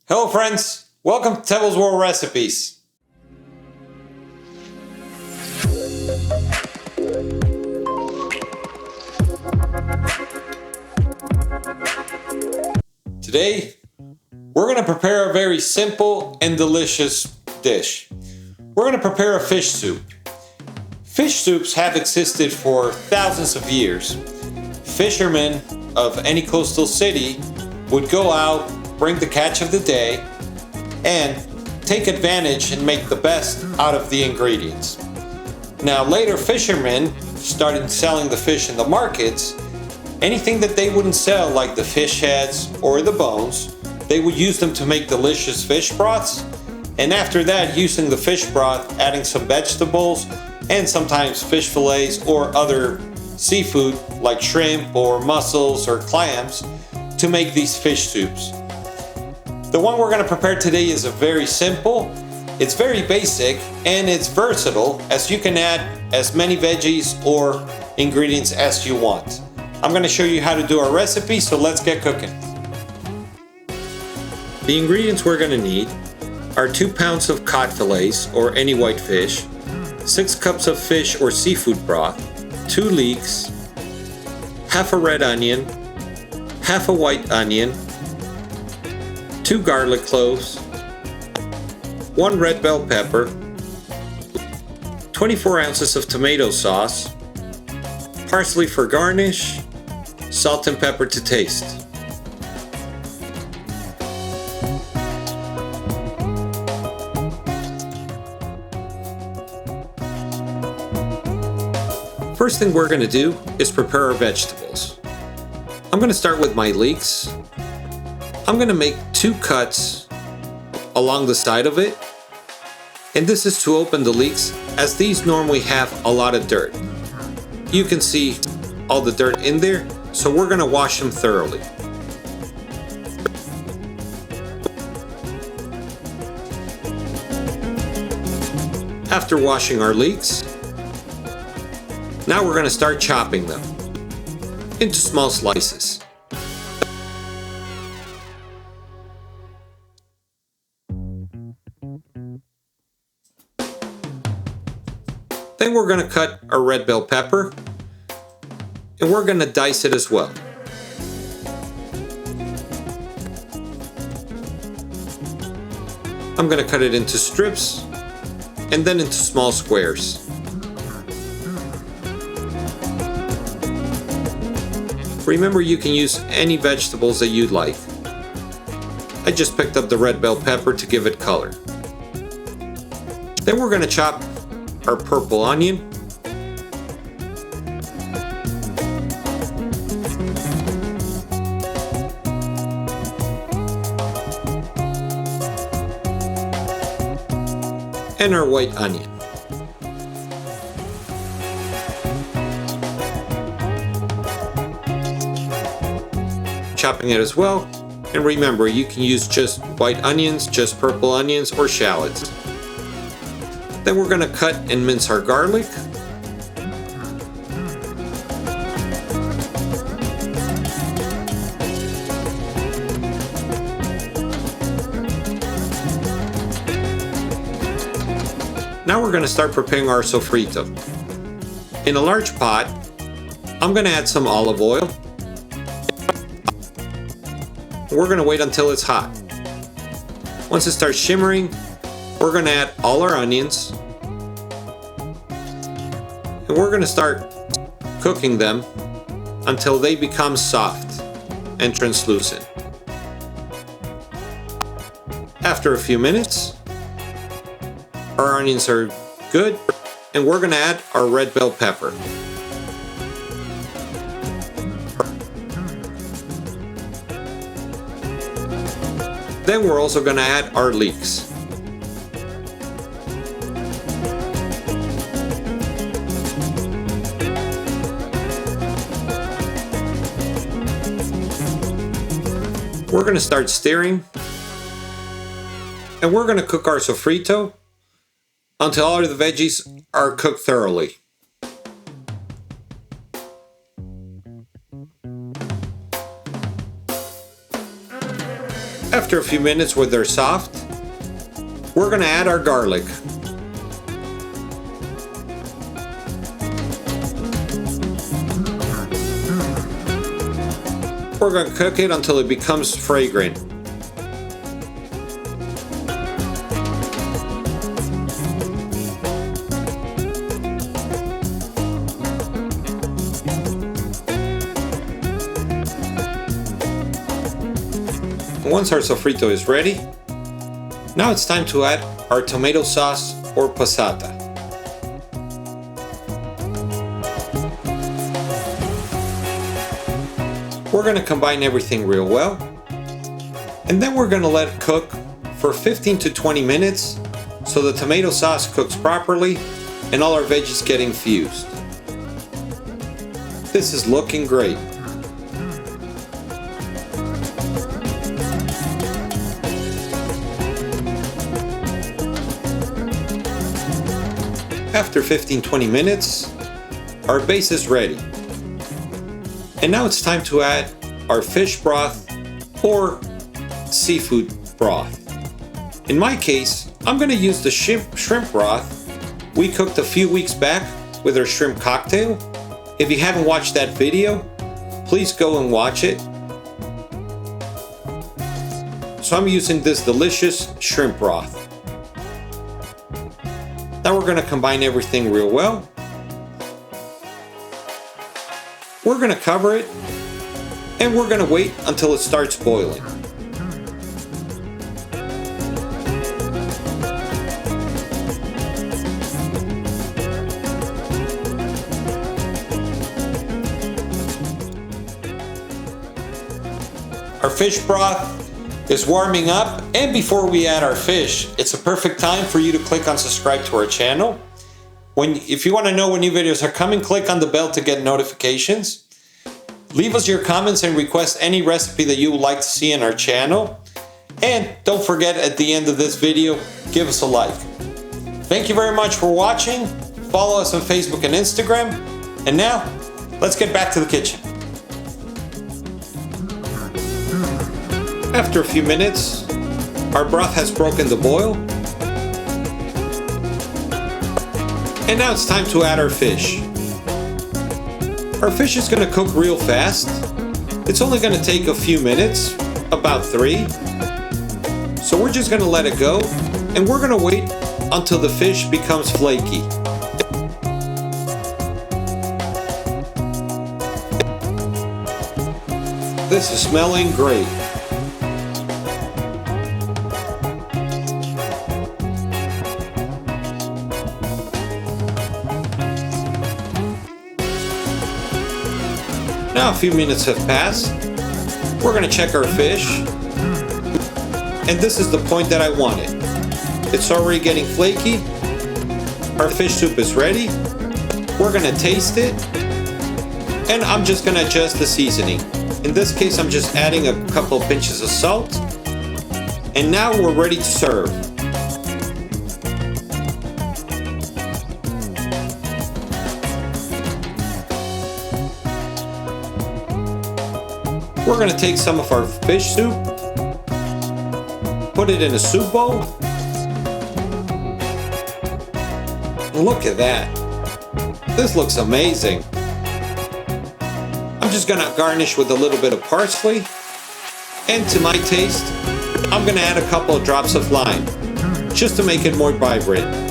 Hello friends, welcome to Tebel's World Recipes. Today, we're going to prepare a very simple and delicious dish. We're going to prepare a fish soup. Fish soups have existed for thousands of years. Fishermen of any coastal city would go out, bring the catch of the day, and take advantage and make the best out of the ingredients. Now later fishermen started selling the fish in the markets. Anything that they wouldn't sell, like the fish heads or the bones, they would use them to make delicious fish broths. And after that, using the fish broth, adding some vegetables and sometimes fish fillets or other seafood like shrimp or mussels or clams to make these fish soups. The one we're going to prepare today is a very simple, it's very basic, and it's versatile as you can add as many veggies or ingredients as you want. I'm going to show you how to do our recipe, so let's get cooking. The ingredients we're going to need are 2 pounds of cod fillets or any white fish, 6 cups of fish or seafood broth, 2 leeks, half a red onion, half a white onion, 2 garlic cloves, 1 red bell pepper, 24 ounces of tomato sauce, parsley for garnish, salt and pepper to taste. First thing we're going to do is prepare our vegetables. I'm going to start with my leeks. I'm going to make 2 cuts along the side of it, and this is to open the leeks as these normally have a lot of dirt. You can see all the dirt in there, so we're going to wash them thoroughly. After washing our leeks, now we're going to start chopping them into small slices. Then we're going to cut our red bell pepper, and we're going to dice it as well. I'm going to cut it into strips and then into small squares. Remember, you can use any vegetables that you'd like. I just picked up the red bell pepper to give it color. Then we're going to chop our purple onion, and our white onion. Chopping it as well, and remember, you can use just white onions, just purple onions, or shallots. Then we're going to cut and mince our garlic. Now we're going to start preparing our sofrito. In a large pot, I'm going to add some olive oil. We're going to wait until it's hot. Once it starts shimmering, we're going to add all our onions, and we're going to start cooking them until they become soft and translucent. After a few minutes, our onions are good, and we're going to add our red bell pepper. Then we're also going to add our leeks. We're going to start stirring, and we're going to cook our sofrito until all of the veggies are cooked thoroughly. After a few minutes when they're soft, we're gonna add our garlic. We're gonna cook it until it becomes fragrant. Once our sofrito is ready, now it's time to add our tomato sauce or passata. We're going to combine everything real well, and then we're going to let it cook for 15 to 20 minutes so the tomato sauce cooks properly and all our veggies get infused. This is looking great. After 15-20 minutes, our base is ready. And now it's time to add our fish broth or seafood broth. In my case, I'm going to use the shrimp broth we cooked a few weeks back with our shrimp cocktail. If you haven't watched that video, please go and watch it. So I'm using this delicious shrimp broth. Now we're going to combine everything real well. We're going to cover it and we're going to wait until it starts boiling. Our fish broth is warming up, and before we add our fish, it's a perfect time for you to click on subscribe to our channel. If you want to know when new videos are coming, click on the bell to get notifications. Leave us your comments and request any recipe that you would like to see in our channel. And don't forget, at the end of this video, give us a like. Thank you very much for watching. Follow us on Facebook and Instagram. And now, let's get back to the kitchen. After a few minutes, our broth has broken the boil. And now it's time to add our fish. Our fish is going to cook real fast. It's only going to take a few minutes, about 3. So we're just going to let it go, and we're going to wait until the fish becomes flaky. This is smelling great. Now a few minutes have passed. We're going to check our fish. And this is the point that I wanted. It's already getting flaky. Our fish soup is ready. We're going to taste it. And I'm just going to adjust the seasoning. In this case, I'm just adding a couple pinches of salt. And now we're ready to serve. We're going to take some of our fish soup, put it in a soup bowl. Look at that. This looks amazing. I'm just going to garnish with a little bit of parsley. And to my taste, I'm going to add a couple of drops of lime, just to make it more vibrant.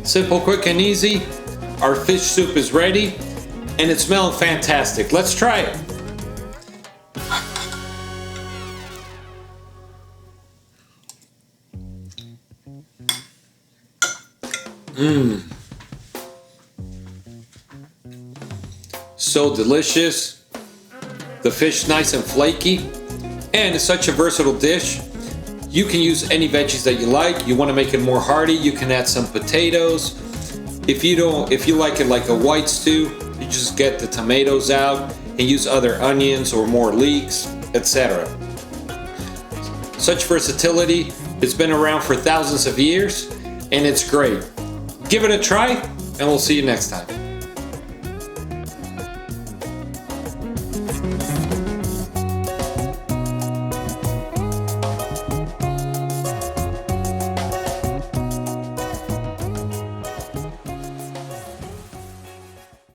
Simple, quick, and easy. Our fish soup is ready, and it's smelling fantastic. Let's try it. So delicious. The fish nice and flaky, and it's such a versatile dish. You can use any veggies that you like. You want to make it more hearty, you can add some potatoes. If you like it like a white stew, you just get the tomatoes out and use other onions or more leeks, etc. Such versatility. It's been around for thousands of years, and it's great. Give it a try, and we'll see you next time.